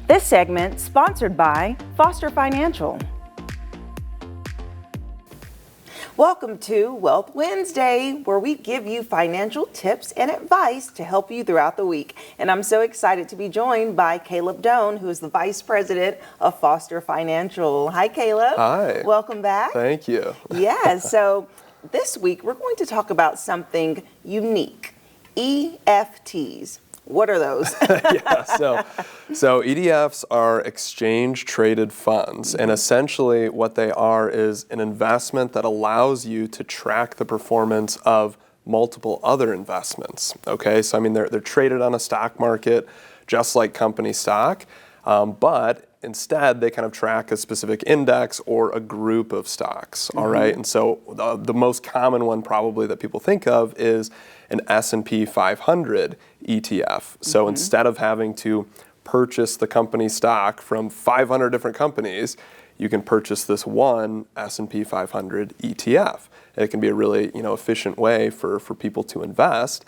This segment sponsored by Foster Financial. Welcome to Wealth Wednesday, where we give you financial tips and advice to help you throughout the week. And I'm so excited to be joined by Caleb Doane, who is the Vice President of Foster Financial. Hi, Caleb. Hi. Welcome back. Thank you. Yeah, so this week we're going to talk about something unique, EFTs. What are those? So ETFs are exchange traded funds, and essentially what they are is an investment that allows you to track the performance of multiple other investments. Okay, so I mean they're traded on a stock market just like company stock, but instead they kind of track a specific index or a group of stocks. All right, and so the most common one probably that people think of is an S&P 500 ETF. So instead of having to purchase the company stock from 500 different companies, you can purchase this one S&P 500 ETF. And it can be a really efficient way for people to invest.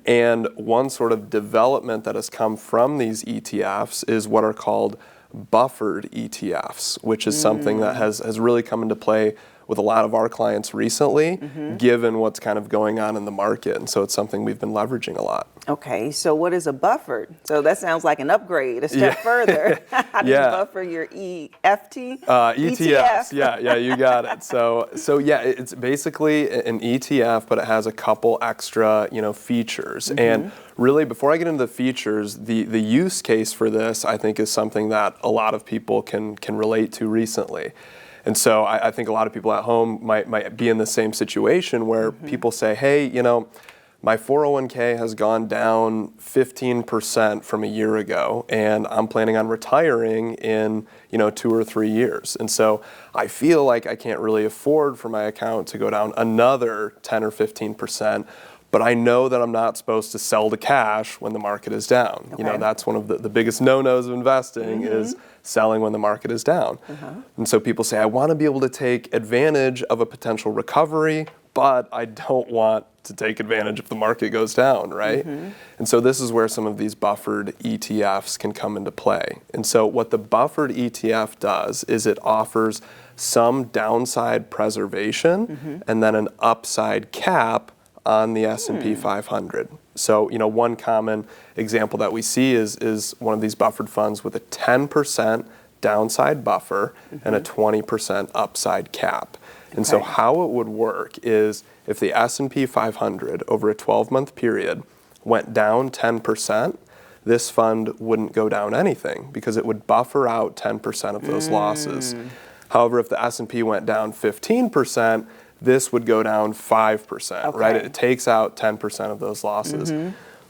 And one sort of development that has come from these ETFs is what are called buffered ETFs, which is something that has really come into play with a lot of our clients recently, given what's kind of going on in the market. And so it's something we've been leveraging a lot. Okay, so what is a buffered? So that sounds like an upgrade, a step further. How do you buffer your EFT? ETFs, yeah, you got it. So yeah, it's basically an ETF, but it has a couple extra, features. And really, before I get into the features, the use case for this, I think, is something that a lot of people can relate to recently. And so I think a lot of people at home might be in the same situation where people say, hey, my 401k has gone down 15% from a year ago, and I'm planning on retiring in 2 or 3 years. And so I feel like I can't really afford for my account to go down another 10 or 15%. But I know that I'm not supposed to sell the cash when the market is down. Okay. That's one of the biggest no-nos of investing is selling when the market is down. And so people say, I want to be able to take advantage of a potential recovery, but I don't want to take advantage if the market goes down, right? And so this is where some of these buffered ETFs can come into play. And so what the buffered ETF does is it offers some downside preservation and then an upside cap on the S&P 500. So, one common example that we see is one of these buffered funds with a 10% downside buffer and a 20% upside cap. And so how it would work is if the S&P 500 over a 12-month period went down 10%, this fund wouldn't go down anything because it would buffer out 10% of those losses. However, if the S&P went down 15%, this would go down 5%, right? It takes out 10% of those losses.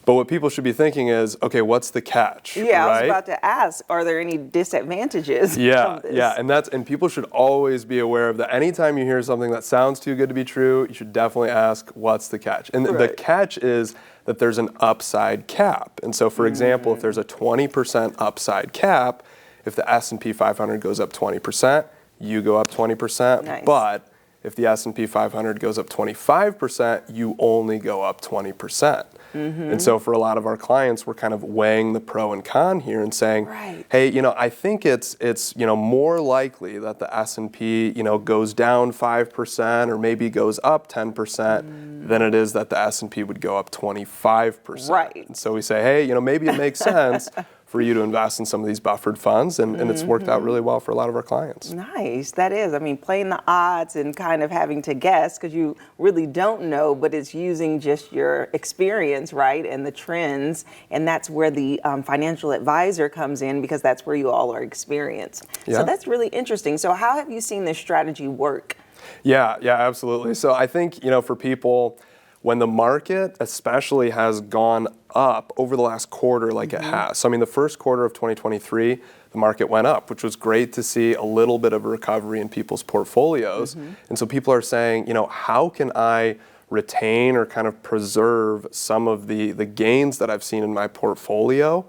But what people should be thinking is, okay, what's the catch? Yeah, right? I was about to ask, are there any disadvantages from this? Yeah, and people should always be aware of that. Anytime you hear something that sounds too good to be true, you should definitely ask, what's the catch? And the catch is that there's an upside cap. And so, for example, if there's a 20% upside cap, if the S&P 500 goes up 20%, you go up 20%. Nice. But if the S&P 500 goes up 25%, you only go up 20%. And so for a lot of our clients, we're kind of weighing the pro and con here and saying, hey, I think it's more likely that the S&P, goes down 5% or maybe goes up 10% than it is that the S&P would go up 25%. Right. And so we say, hey, maybe it makes sense for you to invest in some of these buffered funds, and it's worked out really well for a lot of our clients. Nice, that is. I mean, playing the odds and kind of having to guess because you really don't know, but it's using just your experience, right, and the trends, and that's where the financial advisor comes in because that's where you all are experienced. So that's really interesting. So how have you seen this strategy work? Yeah, absolutely. So I think, for people, when the market especially has gone up over the last quarter like it has. So I mean, the first quarter of 2023, the market went up, which was great to see a little bit of a recovery in people's portfolios. And so people are saying, how can I retain or kind of preserve some of the gains that I've seen in my portfolio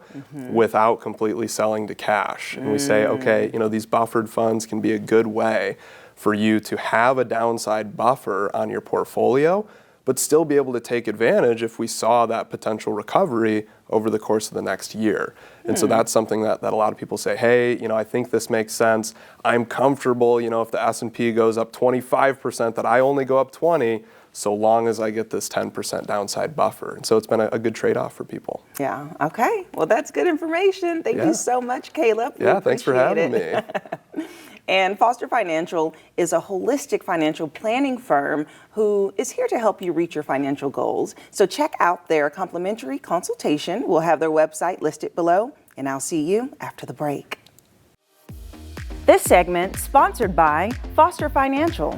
without completely selling to cash? And we say, okay, these buffered funds can be a good way for you to have a downside buffer on your portfolio, but still be able to take advantage if we saw that potential recovery over the course of the next year. And so that's something that a lot of people say, hey, I think this makes sense. I'm comfortable, if the S&P goes up 25%, that I only go up 20, so long as I get this 10% downside buffer. And so it's been a good trade-off for people. Yeah, okay. Well, that's good information. Thank you so much, Caleb. Yeah, thanks for having me. And Foster Financial is a holistic financial planning firm who is here to help you reach your financial goals. So check out their complimentary consultation. We'll have their website listed below, and I'll see you after the break. This segment sponsored by Foster Financial.